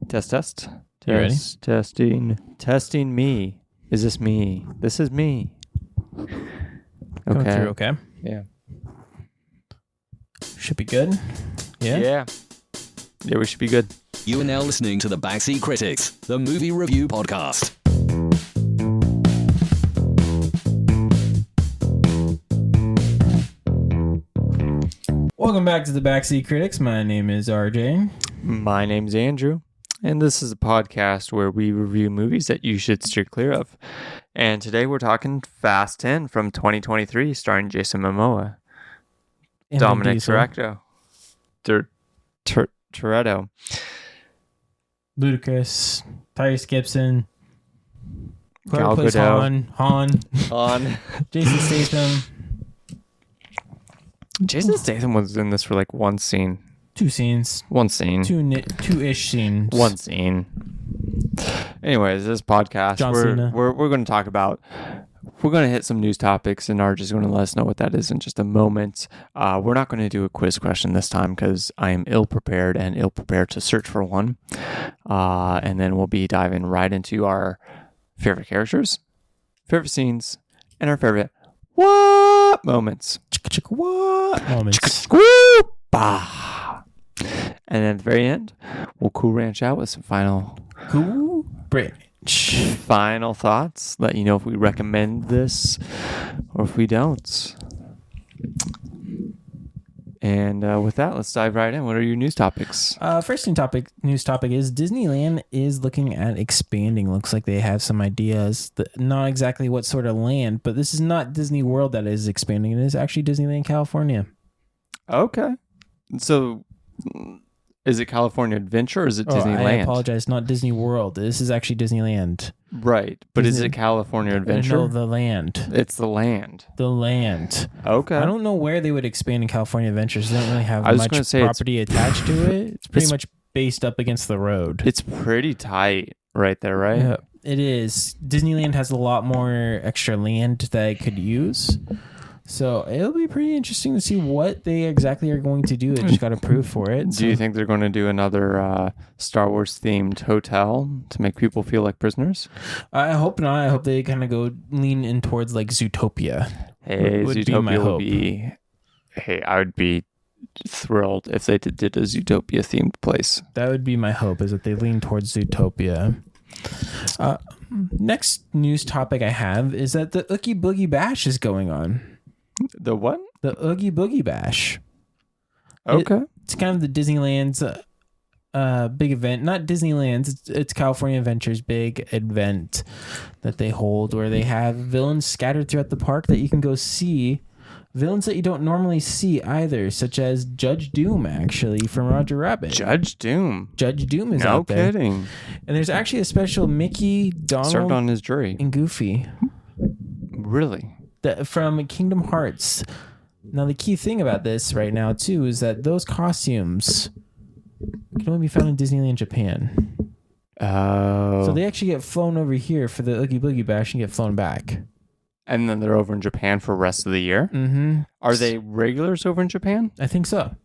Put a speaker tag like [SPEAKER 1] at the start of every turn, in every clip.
[SPEAKER 1] Test.
[SPEAKER 2] You ready?
[SPEAKER 1] Testing me. Is this me? This is me.
[SPEAKER 2] Going
[SPEAKER 1] Okay.
[SPEAKER 2] through okay.
[SPEAKER 1] Yeah.
[SPEAKER 2] Should be good. Yeah?
[SPEAKER 1] Yeah, we should be good.
[SPEAKER 3] You are now listening to the Backseat Critics, the movie review podcast.
[SPEAKER 2] Welcome back to the Backseat Critics. My name is RJ.
[SPEAKER 1] My name's Andrew, and this is a podcast where we review movies that you should steer clear of. And today we're talking Fast 10 from 2023, starring Jason Momoa,
[SPEAKER 2] And
[SPEAKER 1] Dominic
[SPEAKER 2] Vin Diesel,
[SPEAKER 1] Toretto,
[SPEAKER 2] Ludacris, Tyrese Gibson,
[SPEAKER 1] Gal
[SPEAKER 2] whoever plays
[SPEAKER 1] Gadot.
[SPEAKER 2] Han, Jason Statham.
[SPEAKER 1] Jason Statham was in this for like one scene.
[SPEAKER 2] Two scenes. Two-ish scenes.
[SPEAKER 1] One scene. Anyways, this podcast,
[SPEAKER 2] John Cena.
[SPEAKER 1] we're going to talk about, we're going to hit some news topics, and Arj is going to let us know what that is in just a moment. We're not going to do a quiz question this time because I am ill-prepared to search for one. And then we'll be diving right into our favorite characters, favorite scenes, and our favorite what moments.
[SPEAKER 2] What moments?
[SPEAKER 1] And then at the very end, we'll cool ranch out with some final thoughts. Let you know if we recommend this or if we don't. And with that, let's dive right in. What are your news topics?
[SPEAKER 2] First news topic is Disneyland is looking at expanding. Looks like they have some ideas. Not exactly what sort of land, but this is not Disney World that is expanding. It is actually Disneyland, California.
[SPEAKER 1] Okay. So is it California Adventure or is it Disneyland?
[SPEAKER 2] I apologize. Not Disney World. This is actually Disneyland.
[SPEAKER 1] Right. But is it California Adventure?
[SPEAKER 2] No, the land.
[SPEAKER 1] It's the land.
[SPEAKER 2] The land.
[SPEAKER 1] Okay.
[SPEAKER 2] I don't know where they would expand in California Adventures. They don't really have much property attached to it. It's pretty much based up against the road.
[SPEAKER 1] It's pretty tight right there, right?
[SPEAKER 2] Yeah, it is. Disneyland has a lot more extra land that it could use. So it'll be pretty interesting to see what they exactly are going to do. They just got approved for it.
[SPEAKER 1] Do you think they're going to do another Star Wars themed hotel to make people feel like prisoners?
[SPEAKER 2] I hope not. I hope they kind of lean in towards like Zootopia.
[SPEAKER 1] Hey,
[SPEAKER 2] would
[SPEAKER 1] Zootopia
[SPEAKER 2] be my hope.
[SPEAKER 1] Hey, I would be thrilled if they did a Zootopia themed place.
[SPEAKER 2] That would be my hope, is that they lean towards Zootopia. Next news topic I have is that the Oogie Boogie Bash is going on.
[SPEAKER 1] The what?
[SPEAKER 2] The Oogie Boogie Bash.
[SPEAKER 1] Okay.
[SPEAKER 2] It's kind of the Disneyland's big event. Not Disneyland's. It's California Adventure's big event that they hold where they have villains scattered throughout the park that you can go see. Villains that you don't normally see either, such as Judge Doom, actually, from Roger Rabbit.
[SPEAKER 1] Judge Doom
[SPEAKER 2] is
[SPEAKER 1] no
[SPEAKER 2] out there.
[SPEAKER 1] Kidding.
[SPEAKER 2] And there's actually a special Mickey, Donald,
[SPEAKER 1] served on his jury.
[SPEAKER 2] and Goofy.
[SPEAKER 1] Really?
[SPEAKER 2] From Kingdom Hearts. Now, the key thing about this right now, too, is that those costumes can only be found in Disneyland Japan.
[SPEAKER 1] Oh.
[SPEAKER 2] So they actually get flown over here for the Oogie Boogie Bash and get flown back.
[SPEAKER 1] And then they're over in Japan for the rest of the year?
[SPEAKER 2] Mm-hmm.
[SPEAKER 1] Are they regulars over in Japan?
[SPEAKER 2] I think so.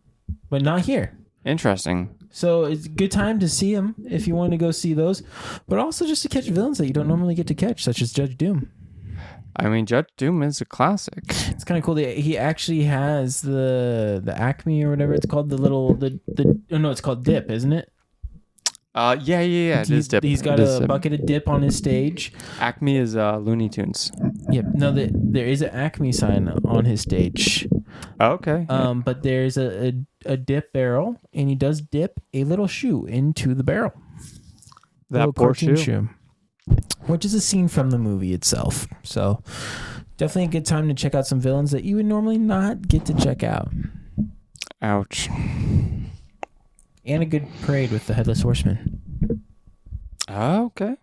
[SPEAKER 2] But not here.
[SPEAKER 1] Interesting.
[SPEAKER 2] So it's a good time to see them if you want to go see those. But also just to catch villains that you don't normally get to catch, such as Judge Doom.
[SPEAKER 1] I mean, Judge Doom is a classic.
[SPEAKER 2] It's kind of cool. He actually has the Acme or whatever it's called. It's called Dip, isn't it?
[SPEAKER 1] Yeah. It is Dip.
[SPEAKER 2] He's got a bucket of dip on his stage.
[SPEAKER 1] Acme is Looney Tunes.
[SPEAKER 2] Yep. No, there is an Acme sign on his stage.
[SPEAKER 1] Okay.
[SPEAKER 2] But there's a dip barrel, and he does dip a little shoe into the barrel.
[SPEAKER 1] That poor shoe.
[SPEAKER 2] Which is a scene from the movie itself. So definitely a good time to check out some villains that you would normally not get to check out.
[SPEAKER 1] Ouch.
[SPEAKER 2] And a good parade with the Headless Horseman.
[SPEAKER 1] Okay.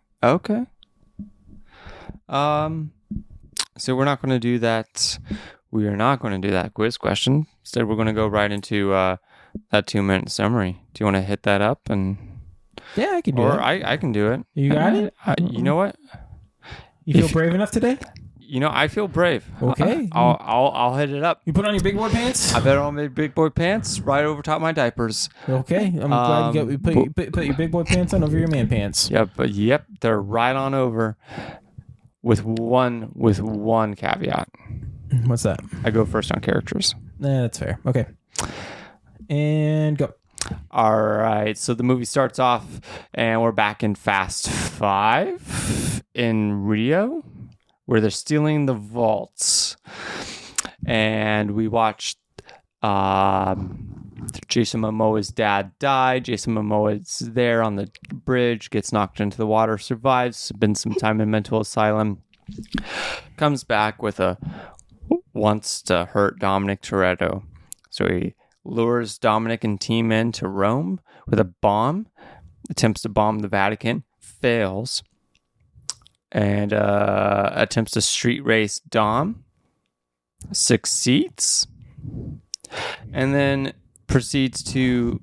[SPEAKER 1] So we're not going to do that. We are not going to do that quiz question. Instead, we're going to go right into that 2-minute summary. Do you want to hit that up?
[SPEAKER 2] Yeah, I can do it.
[SPEAKER 1] Or I can do it.
[SPEAKER 2] You got it?
[SPEAKER 1] You know what?
[SPEAKER 2] You feel brave enough today?
[SPEAKER 1] I feel brave.
[SPEAKER 2] Okay.
[SPEAKER 1] I'll hit it up.
[SPEAKER 2] You put on your big boy pants?
[SPEAKER 1] I better on my big boy pants right over top of my diapers.
[SPEAKER 2] Okay. I'm glad you put your big boy pants on over your man pants.
[SPEAKER 1] Yep, they're right on over with one caveat.
[SPEAKER 2] What's that?
[SPEAKER 1] I go first on characters.
[SPEAKER 2] That's fair. Okay. And go.
[SPEAKER 1] All right, so the movie starts off, and we're back in Fast 5 in Rio, where they're stealing the vaults. And we watched Jason Momoa's dad die. Jason Momoa is there on the bridge, gets knocked into the water, survives, spends some time in mental asylum, comes back with wants to hurt Dominic Toretto. So he lures Dominic and team in to Rome with a bomb, attempts to bomb the Vatican, fails, and attempts to street race Dom, succeeds, and then proceeds to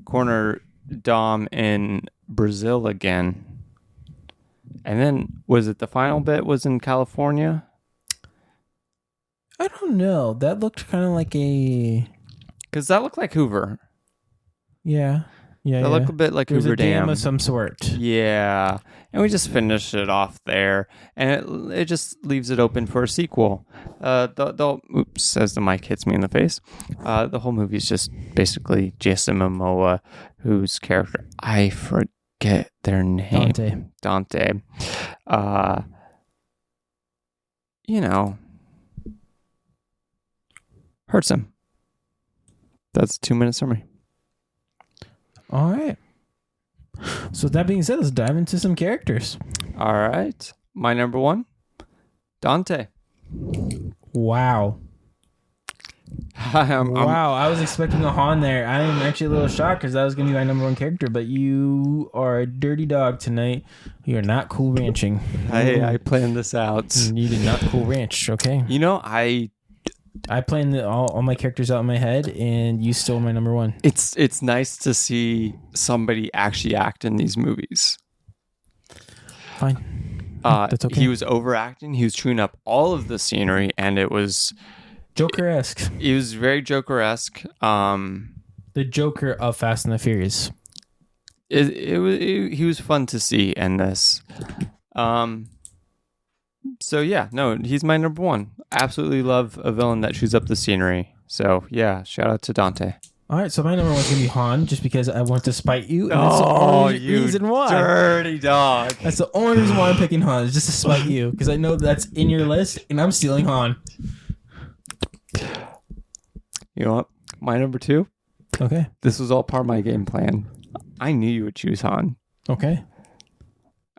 [SPEAKER 1] corner Dom in Brazil again. And then, was it the final bit was in California?
[SPEAKER 2] I don't know. That looked kind of like a...
[SPEAKER 1] Because that looked like Hoover.
[SPEAKER 2] Yeah.
[SPEAKER 1] That looked a bit like
[SPEAKER 2] There's
[SPEAKER 1] Hoover
[SPEAKER 2] a dam
[SPEAKER 1] Dam
[SPEAKER 2] of some sort.
[SPEAKER 1] Yeah. And we just finished it off there. And it just leaves it open for a sequel. Oops, as the mic hits me in the face. The whole movie is just basically Jason Momoa, whose character, I forget their name. Dante. Hurts him. That's a 2-minute summary.
[SPEAKER 2] All right. So that being said, let's dive into some characters.
[SPEAKER 1] All right. My number 1, Dante.
[SPEAKER 2] Wow. Wow. I was expecting a Han there. I am actually a little shocked because that was going to be my number 1 character, but you are a dirty dog tonight. You're not Cool Ranching.
[SPEAKER 1] I planned this out.
[SPEAKER 2] You did not Cool Ranch, okay?
[SPEAKER 1] I
[SPEAKER 2] planned all my characters out in my head, and you stole my number 1.
[SPEAKER 1] It's nice to see somebody actually act in these movies.
[SPEAKER 2] Fine. That's okay.
[SPEAKER 1] He was overacting. He was chewing up all of the scenery, and it was
[SPEAKER 2] Joker-esque.
[SPEAKER 1] He was very Joker-esque.
[SPEAKER 2] The Joker of Fast and the Furious.
[SPEAKER 1] He was fun to see in this. So yeah, no, he's my number 1. Absolutely love a villain that chews up the scenery. So yeah, shout out to Dante.
[SPEAKER 2] All right, so my number 1 is gonna be Han, just because I want to spite you. And that's the only reason why.
[SPEAKER 1] Dirty dog.
[SPEAKER 2] That's the only reason why I'm picking Han, is just to spite you, because I know that's in your list, and I'm stealing Han.
[SPEAKER 1] You know what? My number 2.
[SPEAKER 2] Okay.
[SPEAKER 1] This was all part of my game plan. I knew you would choose Han.
[SPEAKER 2] Okay.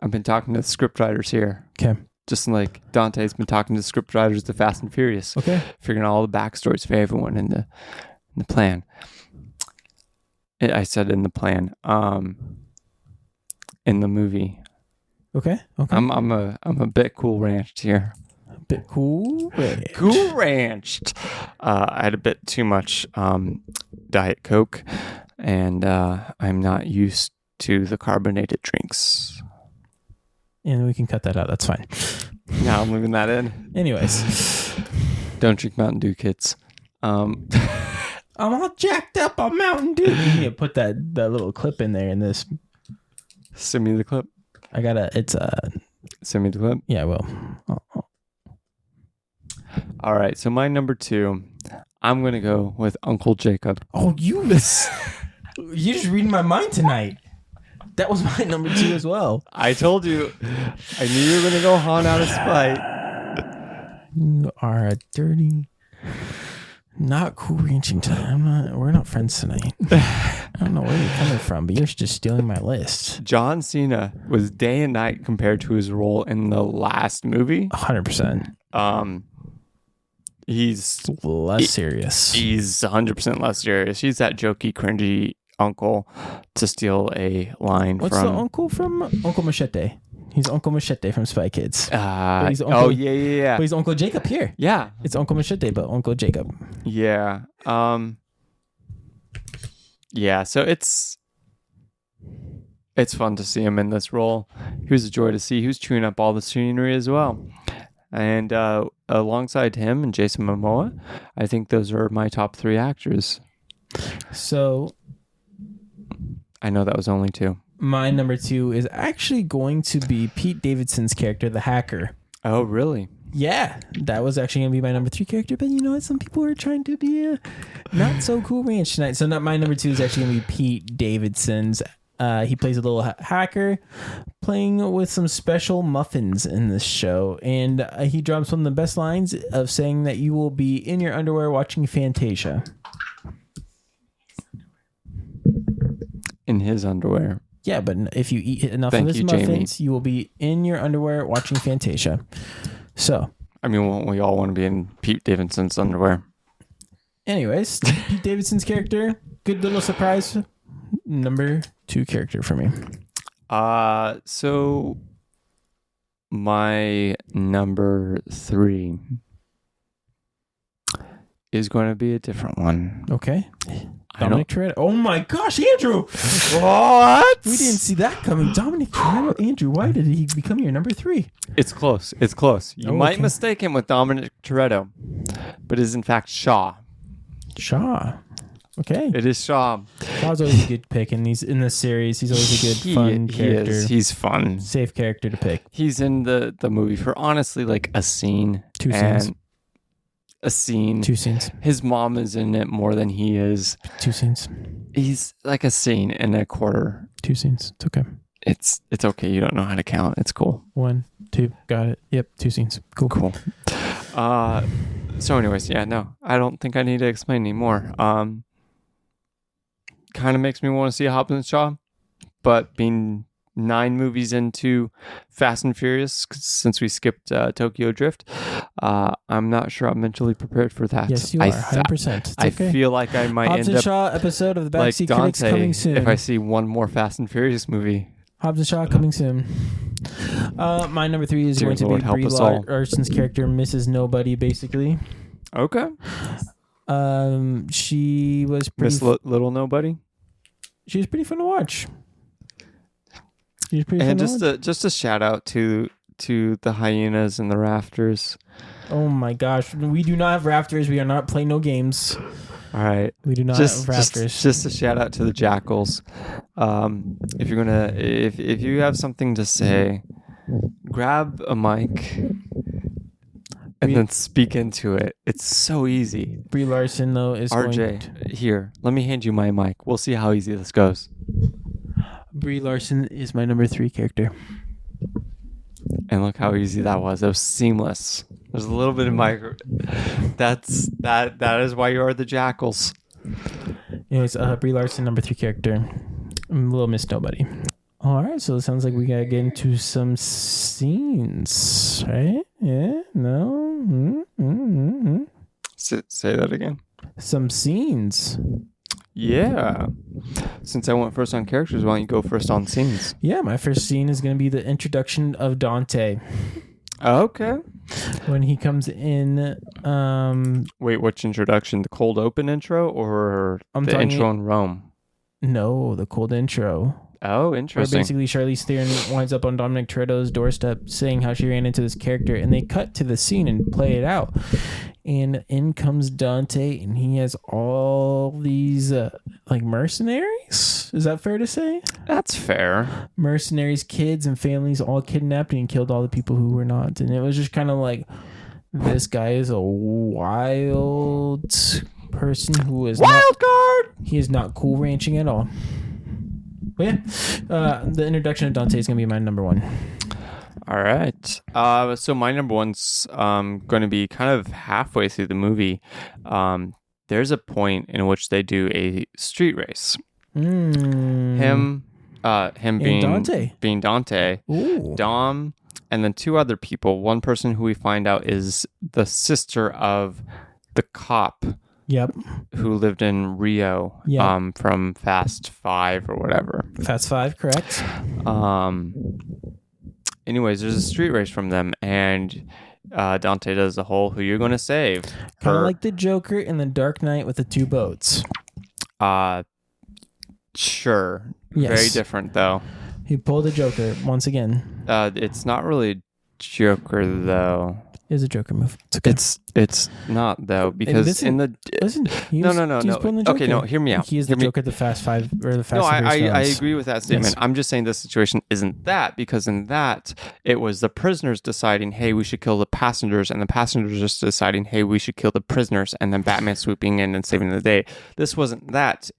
[SPEAKER 1] I've been talking to the scriptwriters here.
[SPEAKER 2] Okay.
[SPEAKER 1] Just like Dante's been talking to the scriptwriters of Fast and Furious.
[SPEAKER 2] Okay.
[SPEAKER 1] Figuring out all the backstories for everyone in the plan. I said in the plan. In the movie.
[SPEAKER 2] Okay.
[SPEAKER 1] I'm a bit Cool Ranched here.
[SPEAKER 2] A bit Cool Ranched.
[SPEAKER 1] Cool Ranched. I had a bit too much Diet Coke, and I'm not used to the carbonated drinks.
[SPEAKER 2] And we can cut that out. That's fine.
[SPEAKER 1] Yeah, I'm leaving that in.
[SPEAKER 2] Anyways.
[SPEAKER 1] Don't drink Mountain Dew, kids. I'm
[SPEAKER 2] all jacked up on Mountain Dew. You need to put that little clip in there in this.
[SPEAKER 1] Send me the clip.
[SPEAKER 2] Send
[SPEAKER 1] me the clip.
[SPEAKER 2] Yeah, I will.
[SPEAKER 1] All right, so my number 2, I'm going to go with Uncle Jakob.
[SPEAKER 2] Oh, you're just reading my mind tonight. That was my number 2 as well.
[SPEAKER 1] I told you. I knew you were going to go Han out of spite.
[SPEAKER 2] You are a dirty, not Cool Ranching tonight. We're not friends tonight. I don't know where you're coming from, but you're just stealing my list.
[SPEAKER 1] John Cena was day and night compared to his role in the last movie.
[SPEAKER 2] 100%.
[SPEAKER 1] He's
[SPEAKER 2] less serious.
[SPEAKER 1] He's 100% less serious. He's that jokey, cringy uncle to steal a line
[SPEAKER 2] What's the uncle from Uncle Machete? He's Uncle Machete from Spy Kids.
[SPEAKER 1] Yeah.
[SPEAKER 2] But he's Uncle Jacob here.
[SPEAKER 1] Yeah.
[SPEAKER 2] It's Uncle Machete, but Uncle Jacob.
[SPEAKER 1] Yeah. Yeah, so it's fun to see him in this role. He was a joy to see. He was chewing up all the scenery as well. And alongside him and Jason Momoa, I think those are my top 3 actors.
[SPEAKER 2] So
[SPEAKER 1] I know that was only 2.
[SPEAKER 2] my number 2 is actually going to be Pete Davidson's character, the hacker.
[SPEAKER 1] Oh, really?
[SPEAKER 2] Yeah, that was actually going to be my number 3 character. But you know what? Some people are trying to be not so cool ranch tonight. So my number 2 is actually going to be Pete Davidson's. He plays a little hacker playing with some special muffins in this show. And he drops one of the best lines of saying that you will be in your underwear watching Fantasia.
[SPEAKER 1] In his underwear.
[SPEAKER 2] Yeah, but if you eat enough of his muffins,
[SPEAKER 1] Jamie.
[SPEAKER 2] you will be in your underwear watching Fantasia. So,
[SPEAKER 1] I mean, won't we all want to be in Pete Davidson's underwear?
[SPEAKER 2] anyways, Pete Davidson's character, good little surprise. Number 2 character for me.
[SPEAKER 1] So my number 3 is going to be a different one.
[SPEAKER 2] Okay. Dominic Toretto. Oh my gosh, Andrew!
[SPEAKER 1] What?
[SPEAKER 2] We didn't see that coming. Dominic Toretto. Andrew, why did he become your number 3?
[SPEAKER 1] It's close. It's close. You might mistake him with Dominic Toretto, but it is in fact Shaw.
[SPEAKER 2] Shaw. Okay.
[SPEAKER 1] It is Shaw.
[SPEAKER 2] Shaw's always a good pick, and he's in this series. He's always a good, fun character.
[SPEAKER 1] He is. He's fun.
[SPEAKER 2] Safe character to pick.
[SPEAKER 1] He's in the movie for honestly like a scene.
[SPEAKER 2] 2 scenes.
[SPEAKER 1] A scene.
[SPEAKER 2] 2 scenes.
[SPEAKER 1] His mom is in it more than he is.
[SPEAKER 2] 2 scenes.
[SPEAKER 1] He's like a scene and a quarter.
[SPEAKER 2] 2 scenes. It's okay.
[SPEAKER 1] It's okay. You don't know how to count. It's cool.
[SPEAKER 2] 1, 2. Got it. Yep. 2 scenes. Cool.
[SPEAKER 1] So anyways, yeah, no, I don't think I need to explain anymore. Kind of makes me want to see Hobbs and Shaw, but being 9 movies into Fast and Furious, since we skipped Tokyo Drift, I'm not sure I'm mentally prepared for that.
[SPEAKER 2] Yes, you are. 100%.
[SPEAKER 1] I feel like I might
[SPEAKER 2] Hobbs
[SPEAKER 1] end
[SPEAKER 2] and
[SPEAKER 1] up
[SPEAKER 2] Shaw episode of the
[SPEAKER 1] like
[SPEAKER 2] Backseat Critics
[SPEAKER 1] Dante
[SPEAKER 2] coming soon.
[SPEAKER 1] if I see one more Fast and Furious movie.
[SPEAKER 2] Hobbs and Shaw coming soon. My number 3 is
[SPEAKER 1] Dear
[SPEAKER 2] going to
[SPEAKER 1] Lord,
[SPEAKER 2] be
[SPEAKER 1] help
[SPEAKER 2] Brie
[SPEAKER 1] us all.
[SPEAKER 2] Larson's character, Mrs. Nobody, basically.
[SPEAKER 1] Okay.
[SPEAKER 2] She was pretty
[SPEAKER 1] Miss Little Nobody.
[SPEAKER 2] She was pretty fun to watch. She was pretty
[SPEAKER 1] And
[SPEAKER 2] fun to watch.
[SPEAKER 1] just a shout out to the hyenas and the rafters.
[SPEAKER 2] Oh my gosh, we do not have rafters. We are not playing no games.
[SPEAKER 1] All right.
[SPEAKER 2] We do not
[SPEAKER 1] Just
[SPEAKER 2] have rafters.
[SPEAKER 1] just a shout out to the jackals. If you're gonna if you have something to say, grab a mic and then speak into it. It's so easy.
[SPEAKER 2] Brie Larson though is
[SPEAKER 1] RJ, here, let me hand you my mic. We'll see how easy this goes.
[SPEAKER 2] Brie Larson is my number 3 character.
[SPEAKER 1] And look how easy that was. It was seamless. There's a little bit of micro. That is why you are the jackals.
[SPEAKER 2] Anyways, Brie Larson, number 3 character. Little Miss Nobody. All right, so it sounds like we gotta get into some scenes, right? Yeah, no.
[SPEAKER 1] Say that again.
[SPEAKER 2] Some scenes.
[SPEAKER 1] Yeah. Since I went first on characters, why don't you go first on scenes?
[SPEAKER 2] Yeah, my first scene is gonna be the introduction of Dante.
[SPEAKER 1] Okay.
[SPEAKER 2] When he comes in,
[SPEAKER 1] Wait, which introduction? The cold open intro or
[SPEAKER 2] I'm
[SPEAKER 1] the
[SPEAKER 2] talking-
[SPEAKER 1] intro in Rome?
[SPEAKER 2] no, the cold intro.
[SPEAKER 1] Oh,
[SPEAKER 2] Where
[SPEAKER 1] interesting.
[SPEAKER 2] basically Charlize Theron winds up on Dominic Toretto's doorstep saying how she ran into this character, and they cut to the scene and play it out. And in comes Dante, and he has all these like mercenaries. Is that fair to say?
[SPEAKER 1] That's fair.
[SPEAKER 2] Mercenaries, kids, and families all kidnapped, and he killed all the people who were not. And it was just kind of like, this guy is a wild person who is
[SPEAKER 1] Wild card!
[SPEAKER 2] he is not cool ranching at all. But yeah, the introduction of Dante is going to be my number 1.
[SPEAKER 1] All right. So my number one's going to be kind of halfway through the movie. There's a point in which they do a street race. Him being Dante,
[SPEAKER 2] Ooh.
[SPEAKER 1] Dom, and then 2 other people. One person who we find out is the sister of the cop
[SPEAKER 2] Yep.
[SPEAKER 1] who lived in Rio,
[SPEAKER 2] Yeah.
[SPEAKER 1] from Fast 5 or whatever.
[SPEAKER 2] Fast 5, correct.
[SPEAKER 1] Anyways, there's a street race from them, and Dante does the whole "Who you're gonna save?"
[SPEAKER 2] Kind of like the Joker in the Dark Knight with the 2 boats.
[SPEAKER 1] Sure.
[SPEAKER 2] Yes.
[SPEAKER 1] Very different though.
[SPEAKER 2] He pulled the Joker once again.
[SPEAKER 1] It's not really Joker though.
[SPEAKER 2] It was a Joker move. It's okay.
[SPEAKER 1] It's not though, because
[SPEAKER 2] listen,
[SPEAKER 1] in the
[SPEAKER 2] Listen,
[SPEAKER 1] no. Okay, no, hear me out.
[SPEAKER 2] He is the Joker at the Fast Five or the Fast.
[SPEAKER 1] No,
[SPEAKER 2] and
[SPEAKER 1] I
[SPEAKER 2] Furious
[SPEAKER 1] agree with that statement.
[SPEAKER 2] Yes.
[SPEAKER 1] I'm just saying this situation isn't that, because in that it was the prisoners deciding, hey, we should kill the passengers, and the passengers just deciding, hey, we should kill the prisoners, and then Batman swooping in and saving the day. This wasn't that.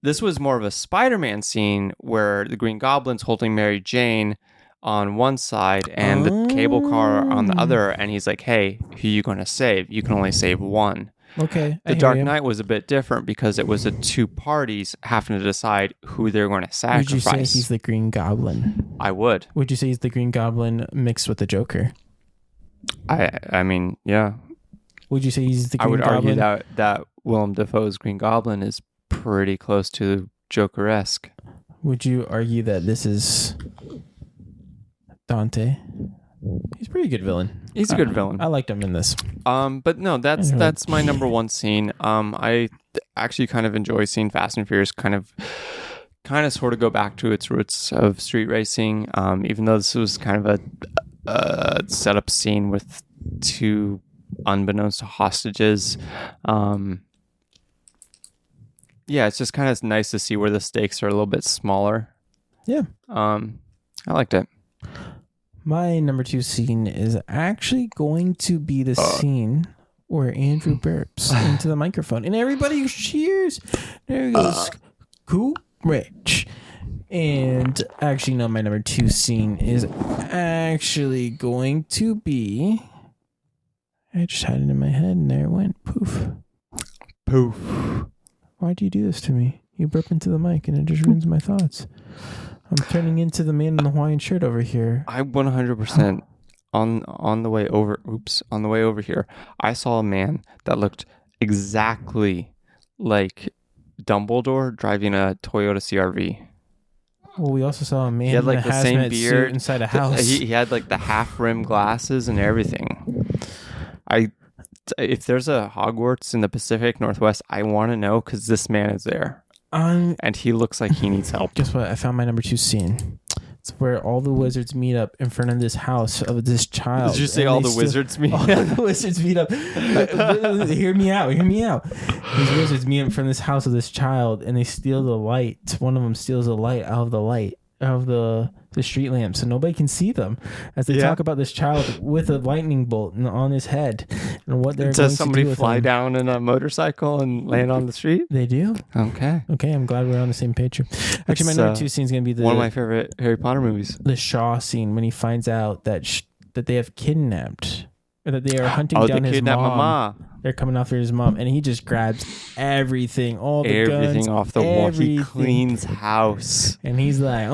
[SPEAKER 1] This was more of a Spider-Man scene where the Green Goblin's holding Mary Jane on one side and the cable car on the other, and he's like, hey, who are you going to save? You can only save one.
[SPEAKER 2] Okay.
[SPEAKER 1] The Dark Knight was a bit different because it was the two parties having to decide who they're going to sacrifice.
[SPEAKER 2] Would you say he's the Green Goblin?
[SPEAKER 1] I would.
[SPEAKER 2] Would you say he's the Green Goblin mixed with the Joker?
[SPEAKER 1] I mean, yeah.
[SPEAKER 2] Would you say he's the Green Goblin?
[SPEAKER 1] I would argue that Willem Dafoe's Green Goblin is pretty close to Joker-esque.
[SPEAKER 2] Would you argue that this is Dante? He's a pretty good villain.
[SPEAKER 1] He's a good villain.
[SPEAKER 2] I liked him in this.
[SPEAKER 1] But no, that's my number one scene. I actually kind of enjoy seeing Fast and Furious kind of sort of go back to its roots of street racing. Even though this was kind of a setup scene with two unbeknownst to hostages. Yeah, it's just kind of nice to see where the stakes are a little bit smaller.
[SPEAKER 2] Yeah.
[SPEAKER 1] I liked it.
[SPEAKER 2] My number 2 scene is actually going to be the scene where Andrew burps into the microphone and everybody cheers. There he goes. Cool, Rich. And actually, no, my number 2 scene is actually going to be. I just had it in my head and there it went. Poof.
[SPEAKER 1] Poof.
[SPEAKER 2] Why do you do this to me? You burp into the mic and it just ruins my thoughts. I'm turning into the man in the Hawaiian shirt over here.
[SPEAKER 1] I 100% on the way over. Oops, on the way over here, I saw a man that looked exactly like Dumbledore driving a Toyota CR-V.
[SPEAKER 2] Well, we also saw a man
[SPEAKER 1] He had like
[SPEAKER 2] in a
[SPEAKER 1] the same
[SPEAKER 2] hazmat
[SPEAKER 1] beard
[SPEAKER 2] suit inside a house.
[SPEAKER 1] He had like the half rim glasses and everything. If there's a Hogwarts in the Pacific Northwest, I want to know, because this man is there. And he looks like he needs help.
[SPEAKER 2] Guess what? I found my number 2 scene. It's where all the wizards meet up in front of this house of this child.
[SPEAKER 1] Did you say all the wizards meet?
[SPEAKER 2] All the wizards meet up. Hear me out. These wizards meet up from this house of this child, and they steal the light. One of them steals the light out of the street lamp, so nobody can see them as they talk about this child with a lightning bolt on his head and what they're going to do.
[SPEAKER 1] Does somebody fly down in a motorcycle and land on the street?
[SPEAKER 2] They do.
[SPEAKER 1] Okay,
[SPEAKER 2] I'm glad we're on the same page here. Actually, my number 2 scene is going to be
[SPEAKER 1] one of my favorite Harry Potter movies.
[SPEAKER 2] The Shaw scene when he finds out that they have kidnapped, or that they are hunting down his mom. They're coming after his mom, and he just grabs everything, all the guns,
[SPEAKER 1] off the wall. He cleans house,
[SPEAKER 2] and he's like,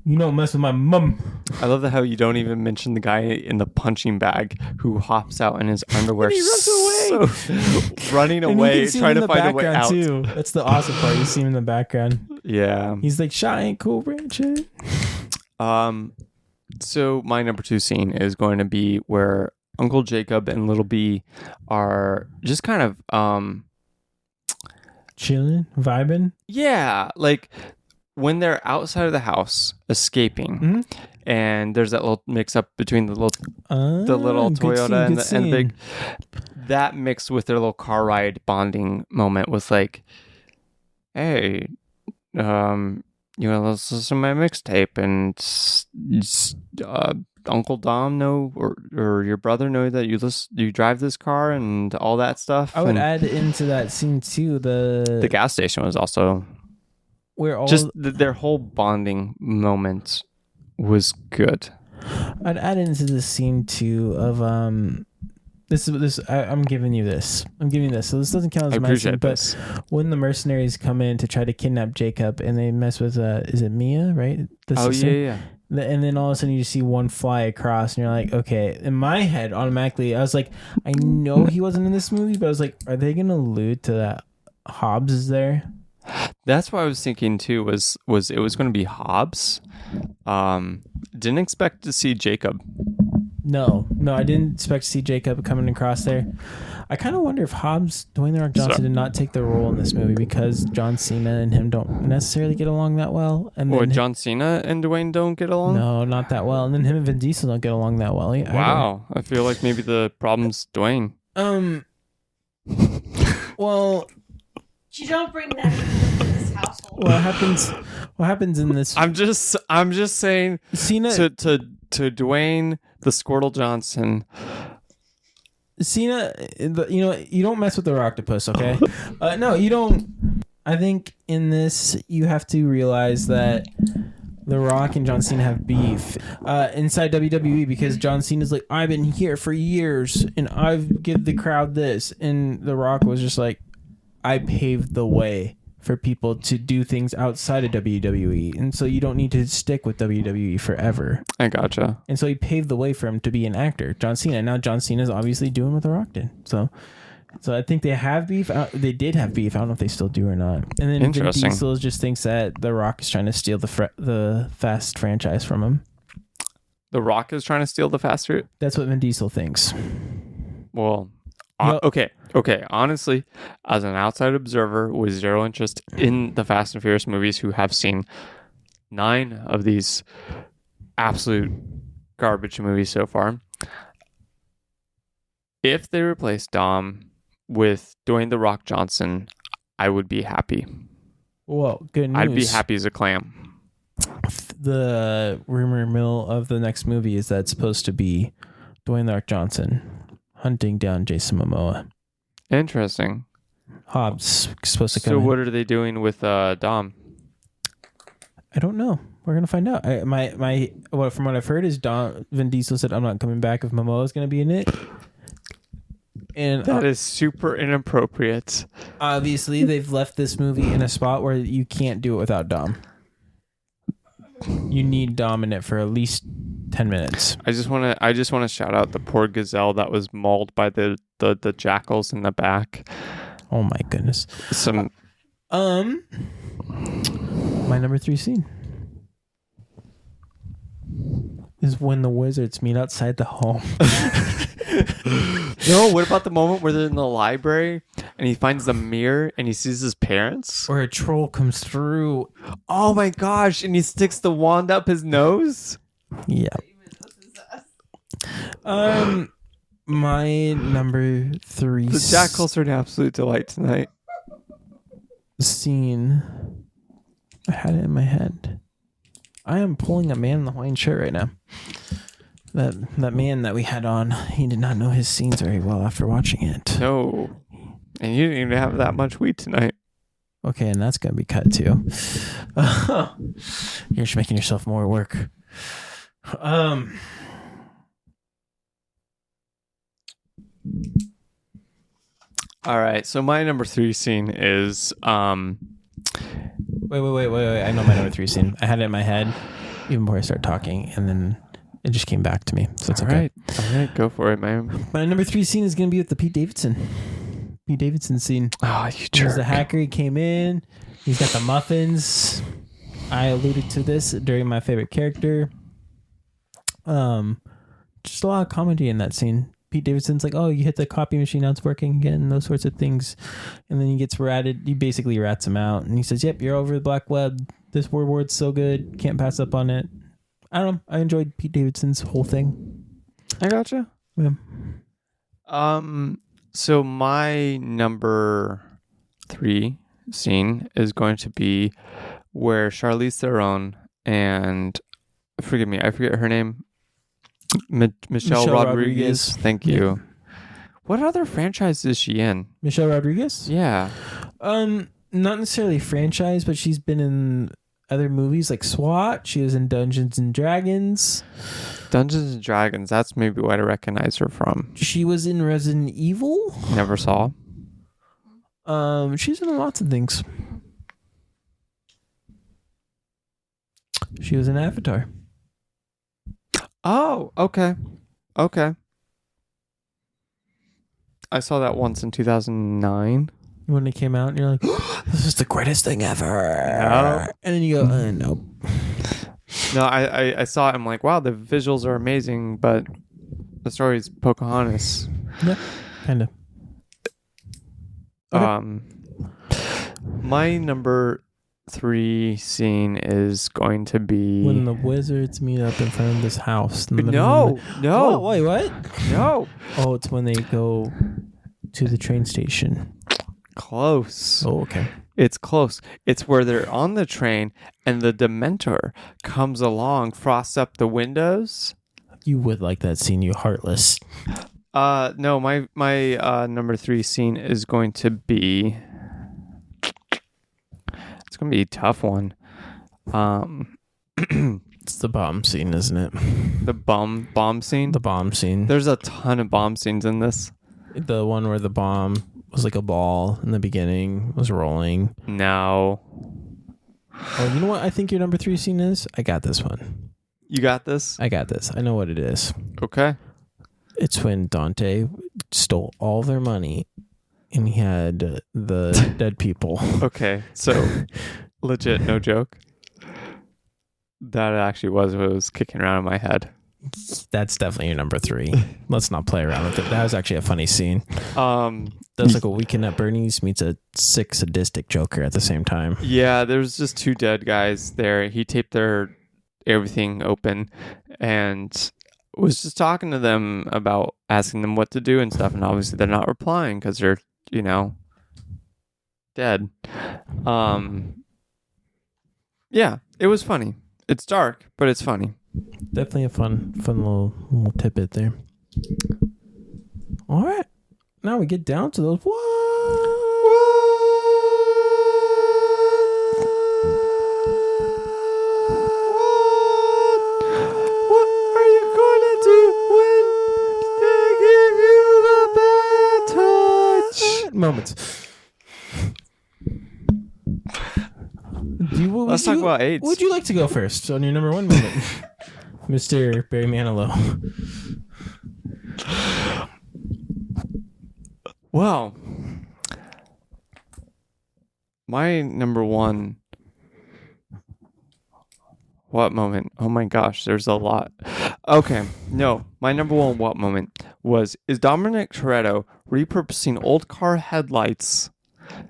[SPEAKER 2] you don't mess with my mom.
[SPEAKER 1] I love how you don't even mention the guy in the punching bag who hops out in his underwear.
[SPEAKER 2] And he runs away.
[SPEAKER 1] Running away, trying to find a way out.
[SPEAKER 2] Too. That's the awesome part. You see him in the background.
[SPEAKER 1] Yeah.
[SPEAKER 2] He's like, "Shot ain't cool, Richard."
[SPEAKER 1] So my number 2 scene is going to be where Uncle Jacob and Little B are just kind of
[SPEAKER 2] chilling, vibing.
[SPEAKER 1] Yeah, like when they're outside of the house escaping, and there's that little mix up between the little Toyota and the big, that mixed with their little car ride bonding moment was like, hey, you want to listen to my mixtape, and Uncle Dom know, or your brother know that you drive this car and all that stuff.
[SPEAKER 2] I would add into that scene too the
[SPEAKER 1] gas station was also
[SPEAKER 2] where all
[SPEAKER 1] just their whole bonding moment was good.
[SPEAKER 2] I'd add into the scene too of I'm giving you this. So this doesn't count as my scene, but when the mercenaries come in to try to kidnap Jacob and they mess with is it Mia, right?
[SPEAKER 1] Yeah.
[SPEAKER 2] And then all of a sudden you see one fly across and you're like, okay. In my head, automatically, I was like, I know he wasn't in this movie, but I was like, are they going to allude to that Hobbs is there?
[SPEAKER 1] That's what I was thinking too, was it was going to be Hobbs. Didn't expect to see Jacob.
[SPEAKER 2] No, I didn't expect to see Jakob coming across there. I kind of wonder if Dwayne The Rock Johnson did not take the role in this movie because John Cena and him don't necessarily get along that well. And
[SPEAKER 1] then John Cena and Dwayne don't get along?
[SPEAKER 2] No, not that well. And then him and Vin Diesel don't get along that well.
[SPEAKER 1] Wow. I feel like maybe the problem's Dwayne.
[SPEAKER 2] Well,
[SPEAKER 4] you don't bring that into this household.
[SPEAKER 2] What happens in this?
[SPEAKER 1] I'm just saying
[SPEAKER 2] Cena
[SPEAKER 1] to Dwayne the Squirtle Johnson.
[SPEAKER 2] Cena, you don't mess with the octopus, okay? No, you don't. I think in this, you have to realize that The Rock and John Cena have beef inside WWE because John Cena's like, I've been here for years and I've give the crowd this. And The Rock was just like, I paved the way for people to do things outside of WWE. And so you don't need to stick with WWE forever.
[SPEAKER 1] I gotcha.
[SPEAKER 2] And so he paved the way for him to be an actor, John Cena. Now John Cena's obviously doing what The Rock did. So I think they have beef. They did have beef. I don't know if they still do or not. And then Vin Diesel just thinks that The Rock is trying to steal the Fast franchise from him.
[SPEAKER 1] The Rock is trying to steal the Fast route?
[SPEAKER 2] That's what Vin Diesel thinks.
[SPEAKER 1] Well, okay. Honestly, as an outside observer with zero interest in the Fast and Furious movies, who have seen 9 of these absolute garbage movies so far, if they replace Dom with Dwayne The Rock Johnson, I would be happy.
[SPEAKER 2] Well, good news.
[SPEAKER 1] I'd be happy as a clam.
[SPEAKER 2] The rumor mill of the next movie is that it's supposed to be Dwayne The Rock Johnson hunting down Jason Momoa.
[SPEAKER 1] Interesting.
[SPEAKER 2] Hobbs supposed to come.
[SPEAKER 1] So
[SPEAKER 2] in.
[SPEAKER 1] what are they doing with Dom?
[SPEAKER 2] I don't know. We're gonna find out. From what I've heard is Vin Diesel said, "I'm not coming back if Momoa's gonna be in it." And
[SPEAKER 1] that is super inappropriate.
[SPEAKER 2] Obviously, they've left this movie in a spot where you can't do it without Dom. You need Dom in it for at least 10 minutes.
[SPEAKER 1] I just want to shout out the poor gazelle that was mauled by the jackals in the back.
[SPEAKER 2] Oh my goodness. My number 3 scene is when the wizards meet outside the home.
[SPEAKER 1] No, what about the moment where they're in the library and he finds the mirror and he sees his parents?
[SPEAKER 2] Or a troll comes through.
[SPEAKER 1] Oh my gosh, and he sticks the wand up his nose?
[SPEAKER 2] Yeah. My number 3
[SPEAKER 1] The jackals are an absolute delight tonight.
[SPEAKER 2] Scene. I had it in my head. I am pulling a man in the Hawaiian shirt right now. That man that we had on, he did not know his scenes very well after watching it.
[SPEAKER 1] No. And you didn't even have that much weed tonight.
[SPEAKER 2] Okay, and that's going to be cut too. You're just making yourself more work.
[SPEAKER 1] All right, so my number 3 scene is
[SPEAKER 2] Wait. I know my number 3 scene. I had it in my head even before I started talking, and then it just came back to me. So it's okay.
[SPEAKER 1] All right, go for it, man.
[SPEAKER 2] My number 3 scene is going to be with the Pete Davidson scene.
[SPEAKER 1] Oh, you jerk.
[SPEAKER 2] He's the hacker. He came in. He's got the muffins. I alluded to this during my favorite character. Just a lot of comedy in that scene. Pete Davidson's like, oh, you hit the copy machine, now it's working again, those sorts of things. And then he gets ratted. He basically rats him out. And he says, yep, you're over the black web. This word's so good. Can't pass up on it. I don't know. I enjoyed Pete Davidson's whole thing.
[SPEAKER 1] I gotcha.
[SPEAKER 2] Yeah.
[SPEAKER 1] So my number 3 scene is going to be where Charlize Theron and, forgive me, I forget her name, Michelle Rodriguez. Thank you. Yeah. What other franchise is she in?
[SPEAKER 2] Michelle Rodriguez?
[SPEAKER 1] Yeah.
[SPEAKER 2] Not necessarily franchise, but she's been in other movies like SWAT. She was in Dungeons and Dragons.
[SPEAKER 1] Dungeons and Dragons. That's maybe what I recognize her from.
[SPEAKER 2] She was in Resident Evil.
[SPEAKER 1] Never saw.
[SPEAKER 2] She's in lots of things. She was in Avatar.
[SPEAKER 1] Oh, okay. I saw that once in 2009.
[SPEAKER 2] When it came out, and you're like, oh, this is the greatest thing ever.
[SPEAKER 1] No.
[SPEAKER 2] And then you go, nope.
[SPEAKER 1] No, I saw it. I'm like, wow, the visuals are amazing, but The story's Pocahontas.
[SPEAKER 2] Yeah, kind of. Okay.
[SPEAKER 1] My number 3 scene is going to be
[SPEAKER 2] When the wizards meet up in front of this house. In the middle
[SPEAKER 1] No,
[SPEAKER 2] of
[SPEAKER 1] no,
[SPEAKER 2] Oh, wait, what?
[SPEAKER 1] no.
[SPEAKER 2] Oh, it's when they go to the train station.
[SPEAKER 1] Close.
[SPEAKER 2] Oh, okay.
[SPEAKER 1] It's close. It's where they're on the train and the Dementor comes along, frosts up the windows.
[SPEAKER 2] You would like that scene, you heartless.
[SPEAKER 1] No, my number 3 scene is going to be. It's going to be a tough one.
[SPEAKER 2] It's the bomb scene, isn't it?
[SPEAKER 1] The bomb scene.
[SPEAKER 2] The bomb scene.
[SPEAKER 1] There's a ton of bomb scenes in this.
[SPEAKER 2] The one where the bomb was like a ball in the beginning, was rolling.
[SPEAKER 1] No.
[SPEAKER 2] Oh, you know what I think your number 3 scene is? I got this one.
[SPEAKER 1] You got this?
[SPEAKER 2] I got this. I know what it is.
[SPEAKER 1] Okay.
[SPEAKER 2] It's when Dante stole all their money and he had the dead people.
[SPEAKER 1] Okay. So, legit, no joke. That actually was what was kicking around in my head.
[SPEAKER 2] That's definitely your number 3. Let's not play around with it. That was actually a funny scene. That's like a Weekend at Bernie's meets a sick sadistic Joker at the same time.
[SPEAKER 1] Yeah, there was just 2 dead guys there. He taped their everything open and was just talking to them about asking them what to do and stuff, and obviously they're not replying because they're, dead. Yeah, it was funny. It's dark, but it's funny.
[SPEAKER 2] Definitely a fun little tidbit there. All right. Now we get down to those.
[SPEAKER 1] What are you gonna do when they give you the bad touch?
[SPEAKER 2] Moments.
[SPEAKER 1] Let's talk about AIDS.
[SPEAKER 2] Would you like to go first on your number 1 moment, Mr. Barry Manilow?
[SPEAKER 1] Well, my number 1. What moment? Oh my gosh, there's a lot. Okay, no, my number 1 what moment is Dominic Toretto repurposing old car headlights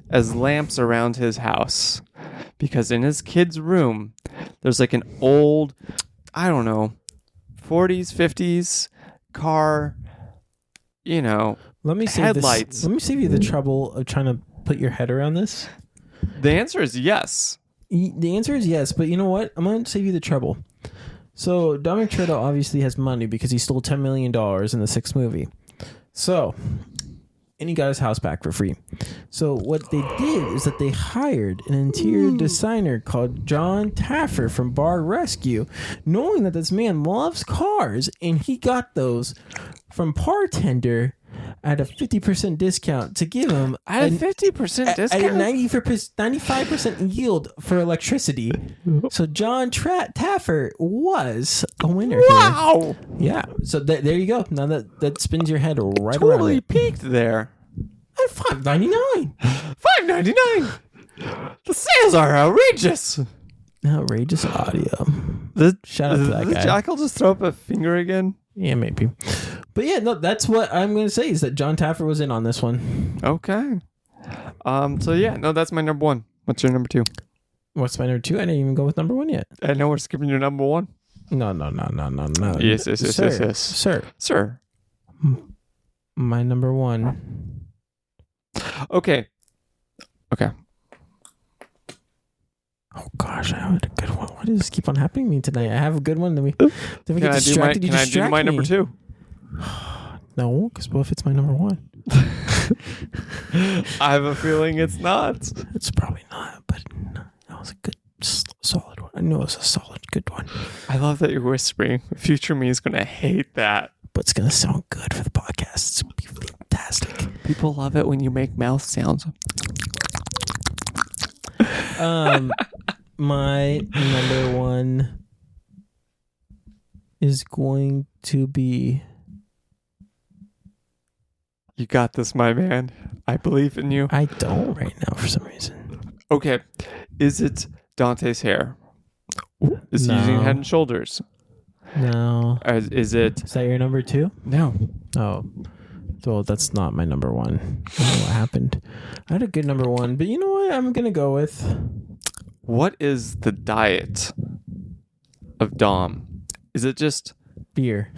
[SPEAKER 1] as lamps around his house. Because in his kid's room, there's like an old, I don't know, 40s, 50s car,
[SPEAKER 2] Let me
[SPEAKER 1] headlights.
[SPEAKER 2] Let me save you the trouble of trying to put your head around this.
[SPEAKER 1] The answer is yes.
[SPEAKER 2] The answer is yes, but you know what? I'm going to save you the trouble. So Dominic Toretto obviously has money because he stole $10 million in the 6th movie. So, and he got his house back for free. So what they did is that they hired an interior designer called John Taffer from Bar Rescue, knowing that this man loves cars, and he got those from Bartender at a 50% discount to give him
[SPEAKER 1] At a 50% discount?
[SPEAKER 2] at a 95% yield for electricity. So John Taffer was a winner here.
[SPEAKER 1] Wow!
[SPEAKER 2] Yeah. So there you go. Now that spins your head right around
[SPEAKER 1] Totally
[SPEAKER 2] it.
[SPEAKER 1] peaked there.
[SPEAKER 2] At $5.99.
[SPEAKER 1] $5.99. The sales are outrageous.
[SPEAKER 2] Outrageous audio. Shout out to that
[SPEAKER 1] Did
[SPEAKER 2] guy.
[SPEAKER 1] Jackal just throw up a finger again?
[SPEAKER 2] Yeah, maybe. But yeah, no, that's what I'm going to say is that John Taffer was in on this one.
[SPEAKER 1] Okay. So yeah, no, that's my number 1. What's your number 2?
[SPEAKER 2] What's my number 2? I didn't even go with number 1 yet.
[SPEAKER 1] I know we're skipping your number 1.
[SPEAKER 2] No.
[SPEAKER 1] Yes. Sir.
[SPEAKER 2] My number 1.
[SPEAKER 1] Okay.
[SPEAKER 2] Oh gosh, I had a good one. Why does this keep on happening to me tonight? I have a good one. Then we get distracted.
[SPEAKER 1] Can I do my number 2?
[SPEAKER 2] No, because what if it's my number 1?
[SPEAKER 1] I have a feeling it's not.
[SPEAKER 2] It's probably not, but that was a good, solid one. I know it was a solid, good one.
[SPEAKER 1] I love that you're whispering. Future me is going to hate that.
[SPEAKER 2] But it's going to sound good for the podcast. It's going to be fantastic.
[SPEAKER 1] People love it when you make mouth sounds.
[SPEAKER 2] My number 1 is going to be...
[SPEAKER 1] You got this, my man. I believe in you.
[SPEAKER 2] I don't right now for some reason.
[SPEAKER 1] Okay. Is it Dante's hair? Is he using Head and Shoulders?
[SPEAKER 2] No.
[SPEAKER 1] Is it?
[SPEAKER 2] Is that your number 2?
[SPEAKER 1] No.
[SPEAKER 2] Oh. Well, that's not my number 1. I don't know what happened. I had a good number 1, but you know what? I'm going to go with...
[SPEAKER 1] What is the diet of Dom? Is it just...
[SPEAKER 2] beer.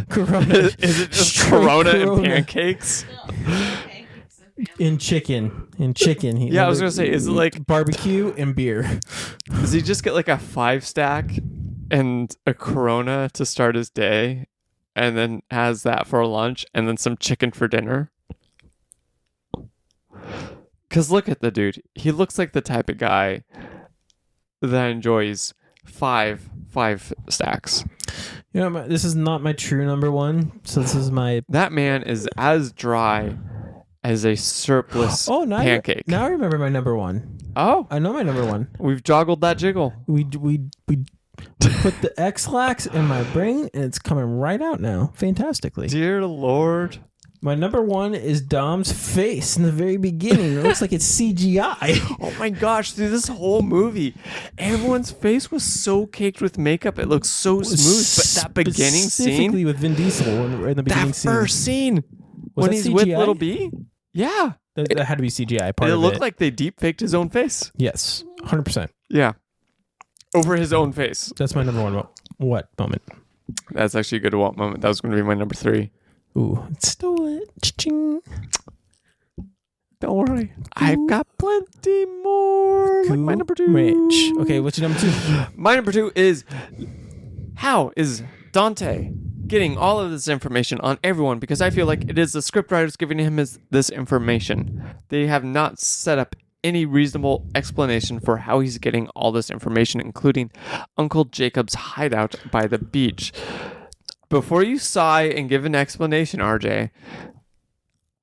[SPEAKER 2] Corona.
[SPEAKER 1] Is it just
[SPEAKER 2] Straight
[SPEAKER 1] Corona and
[SPEAKER 2] Corona.
[SPEAKER 1] Pancakes?
[SPEAKER 2] And chicken.
[SPEAKER 1] Yeah, I was going to say, is it like...
[SPEAKER 2] barbecue and beer.
[SPEAKER 1] Does he just get like a 5-stack and a Corona to start his day and then has that for lunch and then some chicken for dinner? Because look at the dude. He looks like the type of guy that enjoys five stacks.
[SPEAKER 2] You know, this is not my true number 1. So this is my...
[SPEAKER 1] That man is as dry as a surplus pancake.
[SPEAKER 2] Now I remember my number 1.
[SPEAKER 1] Oh,
[SPEAKER 2] I know my number 1.
[SPEAKER 1] we've joggled that jiggle.
[SPEAKER 2] We put the X-Lax in my brain, and it's coming right out now, fantastically.
[SPEAKER 1] Dear Lord.
[SPEAKER 2] My number 1 is Dom's face in the very beginning. It looks like it's CGI.
[SPEAKER 1] Oh my gosh, through this whole movie, everyone's face was so caked with makeup. It looks so smooth. But that beginning
[SPEAKER 2] Specifically
[SPEAKER 1] scene,
[SPEAKER 2] with Vin Diesel in the beginning
[SPEAKER 1] that
[SPEAKER 2] scene.
[SPEAKER 1] first scene,
[SPEAKER 2] Was
[SPEAKER 1] when
[SPEAKER 2] that
[SPEAKER 1] he's
[SPEAKER 2] CGI?
[SPEAKER 1] with Little B, yeah.
[SPEAKER 2] That had to be CGI part
[SPEAKER 1] It
[SPEAKER 2] of
[SPEAKER 1] looked
[SPEAKER 2] it.
[SPEAKER 1] like they deep faked his own face.
[SPEAKER 2] Yes, 100%.
[SPEAKER 1] Yeah. Over his own face.
[SPEAKER 2] That's my number 1 what moment?
[SPEAKER 1] That's actually a good what moment. That was going to be my number 3.
[SPEAKER 2] Ooh, stole it. Cha-ching.
[SPEAKER 1] Don't worry. I've got plenty more. Like my number 2.
[SPEAKER 2] Rich. Okay, what's your number 2?
[SPEAKER 1] My number 2 is, how is Dante getting all of this information on everyone? Because I feel like it is the scriptwriters giving him this information. They have not set up any reasonable explanation for how he's getting all this information, including Uncle Jacob's hideout by the beach. Before you sigh and give an explanation, RJ,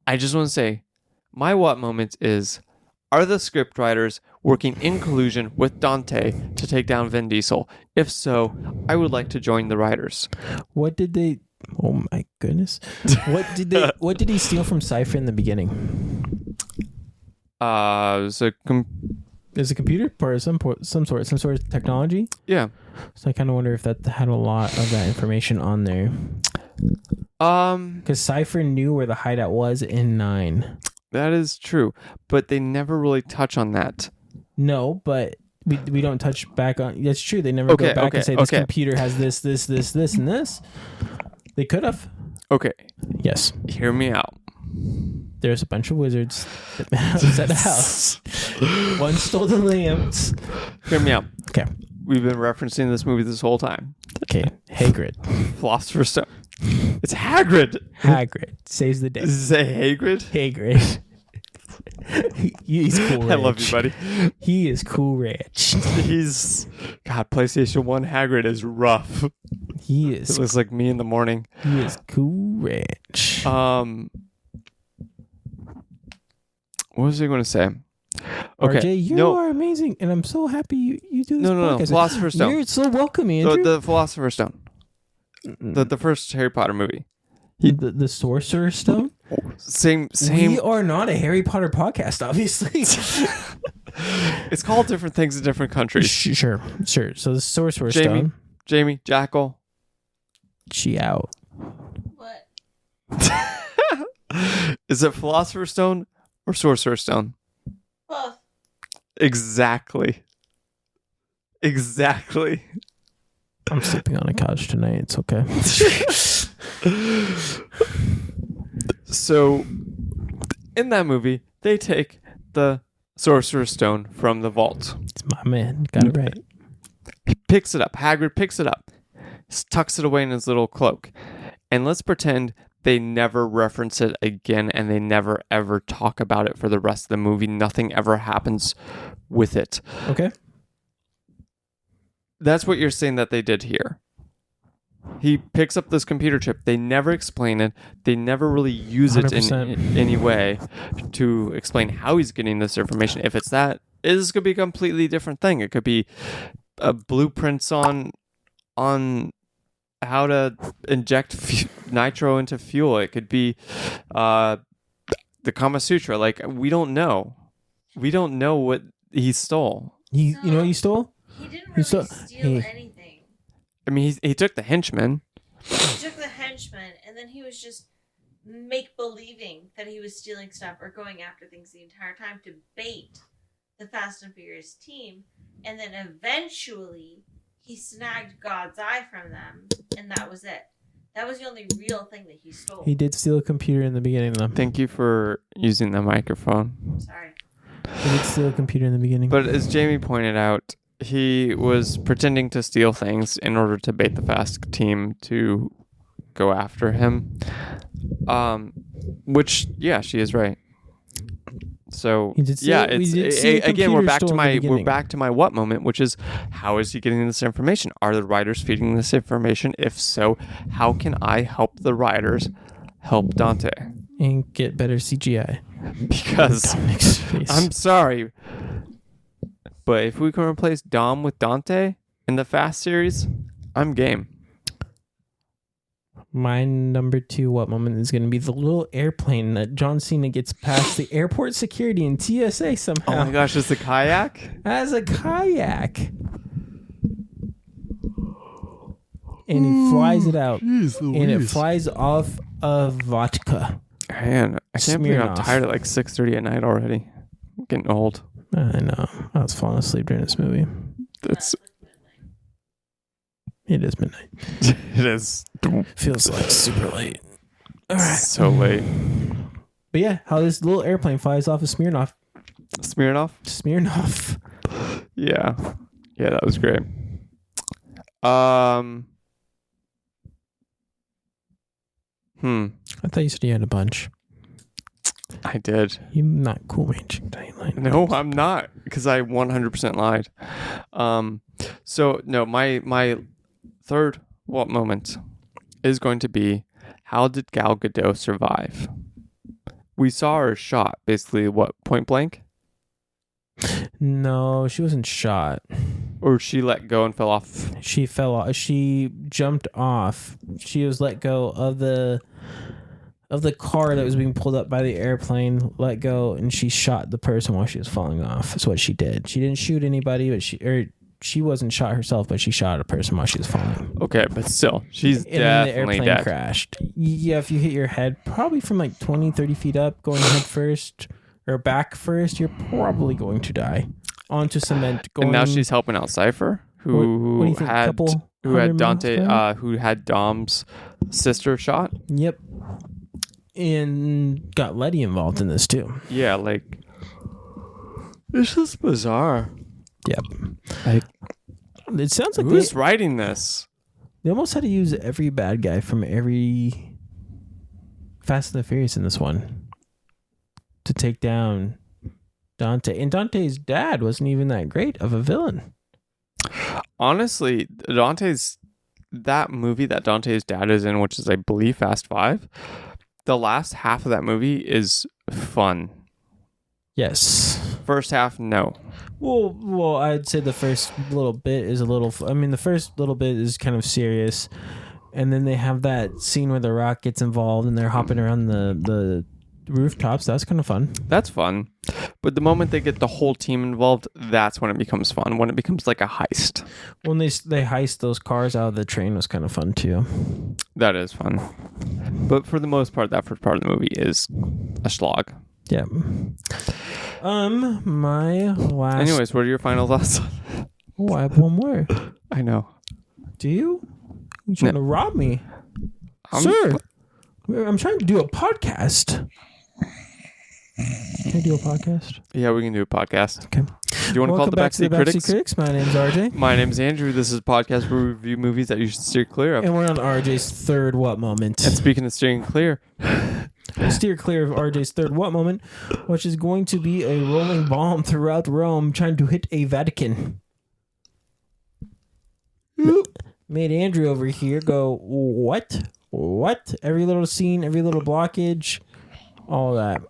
[SPEAKER 1] I just want to say, my what moment is, are the scriptwriters working in collusion with Dante to take down Vin Diesel? If so, I would like to join the writers.
[SPEAKER 2] What did they... Oh my goodness. What did he steal from Cipher in the beginning?
[SPEAKER 1] So
[SPEAKER 2] Is a computer part of some sort of technology?
[SPEAKER 1] yeah.
[SPEAKER 2] So I kind of wonder if that had a lot of that information on there. Because Cipher knew where the hideout was in 9.
[SPEAKER 1] That is true, but they never really touch on that.
[SPEAKER 2] No, but we don't touch back on... That's true. They never go back and say, this computer has this, and this. They could have.
[SPEAKER 1] Okay,
[SPEAKER 2] Yes.
[SPEAKER 1] hear me out.
[SPEAKER 2] There's a bunch of wizards that was at a house. One stole the lamps.
[SPEAKER 1] Hear me out.
[SPEAKER 2] Okay.
[SPEAKER 1] We've been referencing this movie this whole time.
[SPEAKER 2] Okay. Hagrid.
[SPEAKER 1] Philosopher's Stone. It's Hagrid.
[SPEAKER 2] Hagrid saves the day.
[SPEAKER 1] Is it Hagrid?
[SPEAKER 2] Hagrid. He's cool rich.
[SPEAKER 1] I love you, buddy.
[SPEAKER 2] He is cool rich.
[SPEAKER 1] God, PlayStation 1 Hagrid is rough.
[SPEAKER 2] He
[SPEAKER 1] It
[SPEAKER 2] is.
[SPEAKER 1] looks like me in the morning.
[SPEAKER 2] He is cool rich.
[SPEAKER 1] What was I going to say? Okay.
[SPEAKER 2] RJ, you
[SPEAKER 1] no,
[SPEAKER 2] are amazing, and I'm so happy you do this
[SPEAKER 1] no.
[SPEAKER 2] podcast.
[SPEAKER 1] Philosopher's Stone.
[SPEAKER 2] You're so welcome, Andrew.
[SPEAKER 1] The Philosopher's Stone. The first Harry Potter movie.
[SPEAKER 2] The Sorcerer's Stone?
[SPEAKER 1] Same.
[SPEAKER 2] We are not a Harry Potter podcast, obviously.
[SPEAKER 1] It's called different things in different countries.
[SPEAKER 2] Sure. So the Sorcerer's Stone.
[SPEAKER 1] Jamie, Jackal.
[SPEAKER 2] She out.
[SPEAKER 4] What?
[SPEAKER 1] Is it Philosopher's Stone or Sorcerer's Stone?
[SPEAKER 4] Both.
[SPEAKER 1] Exactly.
[SPEAKER 2] I'm sleeping on a couch tonight. It's okay.
[SPEAKER 1] So, in that movie, they take the Sorcerer's Stone from the vault.
[SPEAKER 2] It's my man. Got it right.
[SPEAKER 1] He picks it up. Hagrid picks it up, tucks it away in his little cloak. And let's pretend they never reference it again and they never ever talk about it for the rest of the movie. Nothing ever happens with it.
[SPEAKER 2] Okay.
[SPEAKER 1] That's what you're saying that they did here. He picks up this computer chip. They never explain it. They never really use it in
[SPEAKER 2] 100%.
[SPEAKER 1] any way to explain how he's getting this information. If it's that, this could be a completely different thing. It could be blueprints on how to inject nitro into fuel. It could be the Kama Sutra. Like, we don't know. We don't know what he stole.
[SPEAKER 2] You know what you stole?
[SPEAKER 4] He didn't
[SPEAKER 2] You
[SPEAKER 4] really
[SPEAKER 2] saw-
[SPEAKER 4] steal
[SPEAKER 2] hey.
[SPEAKER 4] anything.
[SPEAKER 1] I mean, he took the henchman.
[SPEAKER 4] He took the henchman, and then he was just make-believing that he was stealing stuff or going after things the entire time to bait the Fast and Furious team. And then eventually, he snagged God's Eye from them, and that was it. That was the only real thing that he stole.
[SPEAKER 2] He did steal a computer in the beginning, though.
[SPEAKER 1] Thank you for using the microphone.
[SPEAKER 4] Sorry.
[SPEAKER 2] He did steal a computer in the beginning.
[SPEAKER 1] But as Jamie pointed out, he was pretending to steal things in order to bait the Fast team to go after him. Which, yeah, she is right. So yeah, it's again we're back to my what moment, which is how is he getting this information? Are the writers feeding this information? If so, how can I help the writers help Dante?
[SPEAKER 2] And get better CGI.
[SPEAKER 1] Because I'm sorry, but if we can replace Dom with Dante in the Fast series, I'm game.
[SPEAKER 2] My number 2 what moment is going to be the little airplane that John Cena gets past the airport security and TSA somehow.
[SPEAKER 1] Oh my gosh, it's a kayak?
[SPEAKER 2] As a kayak. And he flies it out. And it flies off of vodka.
[SPEAKER 1] Man, I can't believe I'm tired at like 6:30 at night already. I'm getting old.
[SPEAKER 2] I know. I was falling asleep during this movie. It is midnight.
[SPEAKER 1] It is.
[SPEAKER 2] Feels like super late. All right.
[SPEAKER 1] So late.
[SPEAKER 2] But yeah, how this little airplane flies off of Smirnoff.
[SPEAKER 1] Smirnoff?
[SPEAKER 2] Smirnoff.
[SPEAKER 1] Yeah. Yeah, that was great. I
[SPEAKER 2] thought you said you had a bunch.
[SPEAKER 1] I did.
[SPEAKER 2] You're not cool ranging.
[SPEAKER 1] No, I'm not, because I 100% lied. So no, my third what moment is going to be, how did Gal Gadot survive? We saw her shot, basically, what, point blank?
[SPEAKER 2] No, she wasn't shot.
[SPEAKER 1] Or she let go and fell off?
[SPEAKER 2] She fell off. She jumped off. She was let go of the car that was being pulled up by the airplane, let go, and she shot the person while she was falling off. That's what she did. She didn't shoot anybody, but she wasn't shot herself, but she shot a person while she was falling.
[SPEAKER 1] Okay, but still, she's
[SPEAKER 2] and then the
[SPEAKER 1] definitely
[SPEAKER 2] airplane
[SPEAKER 1] dead.
[SPEAKER 2] crashed. Yeah, if you hit your head, probably from like 20, 30 feet up, going head first or back first, you're probably going to die. Onto cement.
[SPEAKER 1] And now she's helping out Cipher, who had Dante, who had Dom's sister shot.
[SPEAKER 2] Yep. And got Letty involved in this too.
[SPEAKER 1] Yeah, like, it's just bizarre.
[SPEAKER 2] Yep. It sounds like
[SPEAKER 1] who's writing this?
[SPEAKER 2] They almost had to use every bad guy from every Fast and the Furious in this one to take down Dante. And Dante's dad wasn't even that great of a villain.
[SPEAKER 1] Honestly, that movie that Dante's dad is in, which is, I believe, Fast 5, the last half of that movie is fun.
[SPEAKER 2] Yes.
[SPEAKER 1] First half, no.
[SPEAKER 2] Well, I'd say the first little bit is a little... I mean, the first little bit is kind of serious. And then they have that scene where The Rock gets involved and they're hopping around the rooftops. That's kind of fun.
[SPEAKER 1] That's fun. But the moment they get the whole team involved, that's when it becomes fun. When it becomes like a heist.
[SPEAKER 2] When they heist those cars out of the train was kind of fun too.
[SPEAKER 1] That is fun. But for the most part, that first part of the movie is a slog.
[SPEAKER 2] Yeah. My last...
[SPEAKER 1] Anyways, what are your final thoughts?
[SPEAKER 2] Oh, I have one more.
[SPEAKER 1] I know.
[SPEAKER 2] Do you? You trying to rob me? Sir, I'm trying to do a podcast. Can I do a podcast?
[SPEAKER 1] Yeah, we can do a podcast.
[SPEAKER 2] Okay.
[SPEAKER 1] Do you want to call it the Backseat Critics?
[SPEAKER 2] My name's RJ.
[SPEAKER 1] My name's Andrew. This is a podcast where we review movies that you should steer clear of.
[SPEAKER 2] And we're on RJ's third what moment.
[SPEAKER 1] And speaking of steering clear...
[SPEAKER 2] Steer clear of RJ's third what moment, which is going to be a rolling bomb throughout Rome trying to hit a Vatican. Made Andrew over here go, what? What? Every little scene, every little blockage, all that.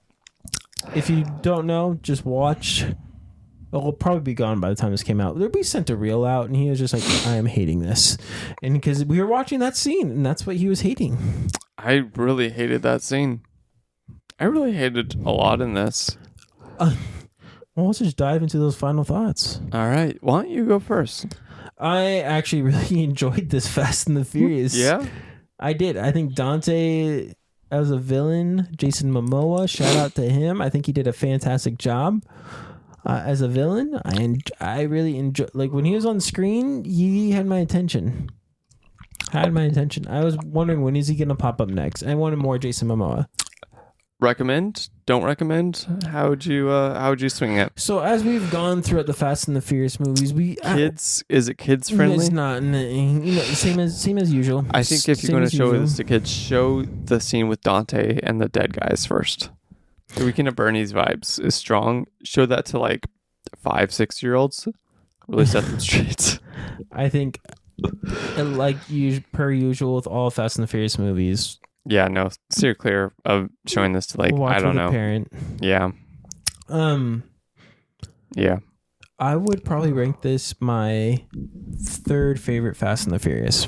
[SPEAKER 2] If you don't know, just watch. It'll probably be gone by the time this came out. We sent a reel out, and he was just like, I am hating this. And because we were watching that scene, and that's what he was hating.
[SPEAKER 1] I really hated that scene. I really hated a lot in this.
[SPEAKER 2] Well, let's just dive into those final thoughts.
[SPEAKER 1] All right. Why don't you go first?
[SPEAKER 2] I actually really enjoyed this Fast and the Furious.
[SPEAKER 1] Yeah.
[SPEAKER 2] I did. I think Dante as a villain, Jason Momoa, shout out to him. I think he did a fantastic job as a villain. I really enjoyed, like, when he was on screen, he had my attention. I was wondering, when is he going to pop up next? I wanted more Jason Momoa.
[SPEAKER 1] Recommend? Don't recommend? How would you swing it?
[SPEAKER 2] So as we've gone throughout the Fast and the Furious movies,
[SPEAKER 1] Is it kids friendly?
[SPEAKER 2] It's not, same as usual.
[SPEAKER 1] I think if you're going to show this to kids, show the scene with Dante and the dead guys first. The Weekend at Bernie's vibes is strong. Show that to like 5-6-year-olds. Really set them straight.
[SPEAKER 2] I think, like per usual with all Fast and the Furious movies.
[SPEAKER 1] Yeah, no, steer clear of showing this to like,
[SPEAKER 2] Watch
[SPEAKER 1] I don't
[SPEAKER 2] with
[SPEAKER 1] know.
[SPEAKER 2] a parent.
[SPEAKER 1] Yeah. Yeah.
[SPEAKER 2] I would probably rank this my third favorite Fast and the Furious.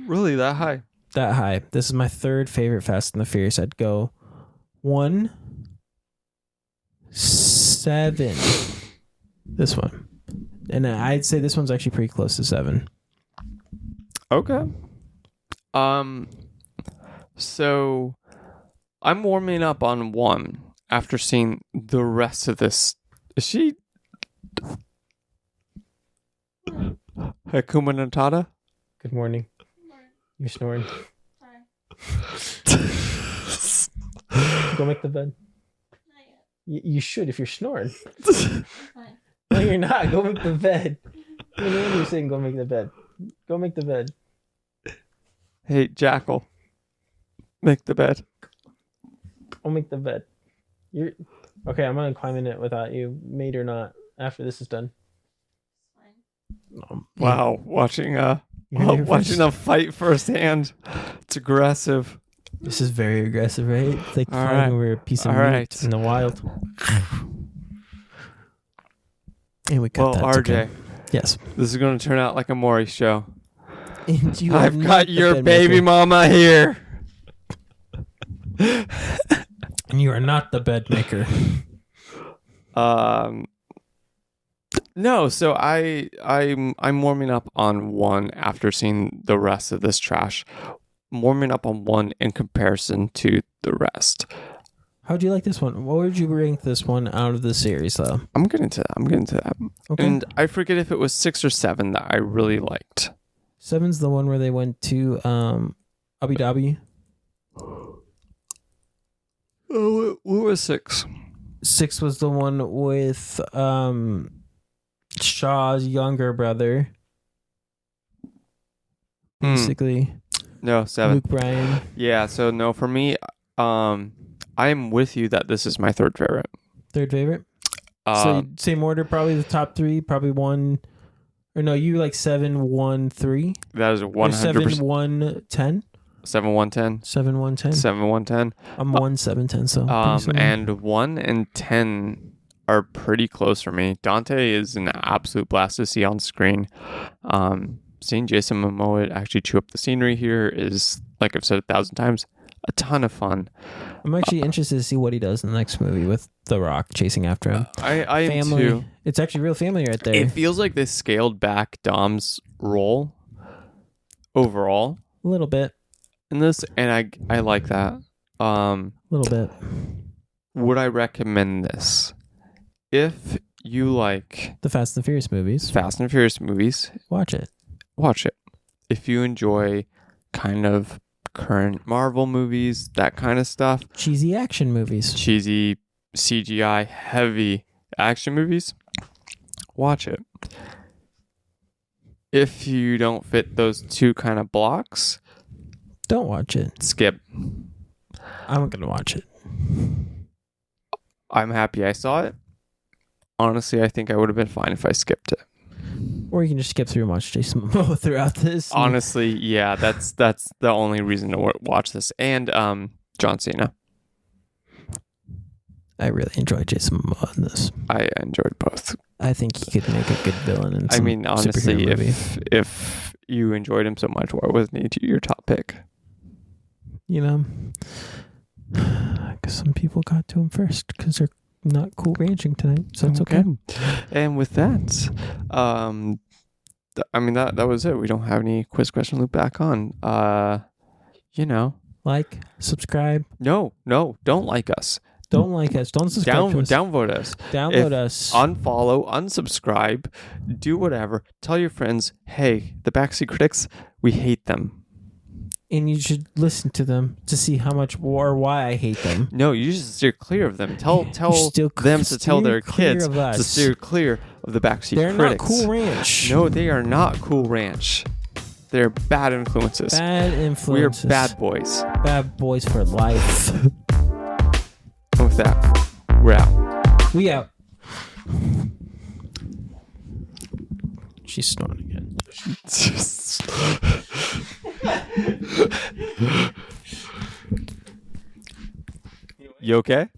[SPEAKER 1] Really, that high?
[SPEAKER 2] That high. This is my third favorite Fast and the Furious. I'd go 1, 7. This one. And I'd say this one's actually pretty close to 7.
[SPEAKER 1] Okay. So I'm warming up on 1 after seeing the rest of this. Is she Hakuna Matata?
[SPEAKER 2] Good morning. You're snoring. Go make the bed. You should if you're snoring. No, you're not. Go make the bed. You're saying go make the bed. Go make the bed.
[SPEAKER 1] Hey, Jackal. Make the bed.
[SPEAKER 2] Go make the bed. You're okay. I'm gonna climb in it without you, mate or not. After this is done.
[SPEAKER 1] Wow, watching
[SPEAKER 2] You're
[SPEAKER 1] watching a fight firsthand. It's aggressive.
[SPEAKER 2] This is very aggressive, right? It's like
[SPEAKER 1] All
[SPEAKER 2] fighting
[SPEAKER 1] right.
[SPEAKER 2] over a piece of
[SPEAKER 1] All
[SPEAKER 2] meat
[SPEAKER 1] right.
[SPEAKER 2] in the wild. And we cut
[SPEAKER 1] Well,
[SPEAKER 2] that.
[SPEAKER 1] RJ,
[SPEAKER 2] Okay. Yes.
[SPEAKER 1] this is going to turn out like a Maury show.
[SPEAKER 2] And you are
[SPEAKER 1] I've
[SPEAKER 2] not
[SPEAKER 1] got
[SPEAKER 2] the
[SPEAKER 1] your
[SPEAKER 2] bed
[SPEAKER 1] baby
[SPEAKER 2] maker.
[SPEAKER 1] mama here.
[SPEAKER 2] And you are not the bed maker.
[SPEAKER 1] No, so I'm warming up on 1 after seeing the rest of this trash. I'm warming up on 1 in comparison to the rest.
[SPEAKER 2] How'd you like this one? What would you rank this one out of the series, though?
[SPEAKER 1] I'm getting to that.
[SPEAKER 2] Okay.
[SPEAKER 1] And I forget if it was 6 or 7 that I really liked.
[SPEAKER 2] 7's the one where they went to Abu Dhabi.
[SPEAKER 1] Oh, what was 6?
[SPEAKER 2] 6 was the one with Shaw's younger brother. Basically.
[SPEAKER 1] No, 7.
[SPEAKER 2] Luke Bryan.
[SPEAKER 1] Yeah, so no, for me, I'm with you that this is my third favorite.
[SPEAKER 2] Third favorite? So same order, probably the top 3, probably 1. Or no, you like 7, 1, 3?
[SPEAKER 1] That is 100%.
[SPEAKER 2] 7, 1, 10?
[SPEAKER 1] 7, 1, 10.
[SPEAKER 2] 7, 1, 10.
[SPEAKER 1] 7, 1, 10.
[SPEAKER 2] I'm 1, 7, 10, so. pretty similar.
[SPEAKER 1] And 1 and 10 are pretty close for me. Dante is an absolute blast to see on screen. Seeing Jason Momoa actually chew up the scenery here is, like I've said 1,000 times, a ton of fun.
[SPEAKER 2] I'm actually interested to see what he does in the next movie with The Rock chasing after him.
[SPEAKER 1] I am
[SPEAKER 2] Family.
[SPEAKER 1] too.
[SPEAKER 2] It's actually real family right there.
[SPEAKER 1] It feels like they scaled back Dom's role overall
[SPEAKER 2] A little bit.
[SPEAKER 1] in this, and I like that.
[SPEAKER 2] A little bit.
[SPEAKER 1] Would I recommend this? If you like
[SPEAKER 2] The Fast and the Furious movies.
[SPEAKER 1] Fast and Furious movies,
[SPEAKER 2] Watch it.
[SPEAKER 1] watch it. If you enjoy kind of current Marvel movies, that kind of stuff,
[SPEAKER 2] Cheesy action movies.
[SPEAKER 1] cheesy CGI heavy action movies, watch it. If you don't fit those 2 kind of blocks,
[SPEAKER 2] Don't watch it.
[SPEAKER 1] skip.
[SPEAKER 2] I'm going to watch it.
[SPEAKER 1] I'm happy I saw it. Honestly, I think I would have been fine if I skipped it.
[SPEAKER 2] Or you can just skip through and watch Jason Momoa throughout this.
[SPEAKER 1] Honestly, yeah, that's the only reason to watch this. And John Cena.
[SPEAKER 2] I really enjoyed Jason Momoa in this.
[SPEAKER 1] I enjoyed both.
[SPEAKER 2] I think he could make a good villain in
[SPEAKER 1] I
[SPEAKER 2] some
[SPEAKER 1] mean, honestly,
[SPEAKER 2] superhero movie.
[SPEAKER 1] if you enjoyed him so much, why wasn't he your top pick?
[SPEAKER 2] You know? Because some people got to him first because they're not cool ranching tonight. So it's okay.
[SPEAKER 1] And with that, I mean, that was it. We don't have any quiz question loop back on.
[SPEAKER 2] Like, subscribe.
[SPEAKER 1] No, don't like us.
[SPEAKER 2] Don't like us. Don't subscribe to us.
[SPEAKER 1] Downvote us.
[SPEAKER 2] Download us.
[SPEAKER 1] Unfollow, unsubscribe, do whatever. Tell your friends, hey, the Backseat Critics, we hate them.
[SPEAKER 2] And you should listen to them to see how much or why I hate them.
[SPEAKER 1] No, you just steer clear of them. Tell them to tell their kids to steer clear of the Backseat
[SPEAKER 2] They're
[SPEAKER 1] Critics.
[SPEAKER 2] They're not Cool Ranch.
[SPEAKER 1] No, they are not Cool Ranch. They're bad influences.
[SPEAKER 2] Bad influences.
[SPEAKER 1] We are bad boys.
[SPEAKER 2] Bad boys for life.
[SPEAKER 1] And with that, we're out.
[SPEAKER 2] We out. She's snoring again.
[SPEAKER 1] You okay?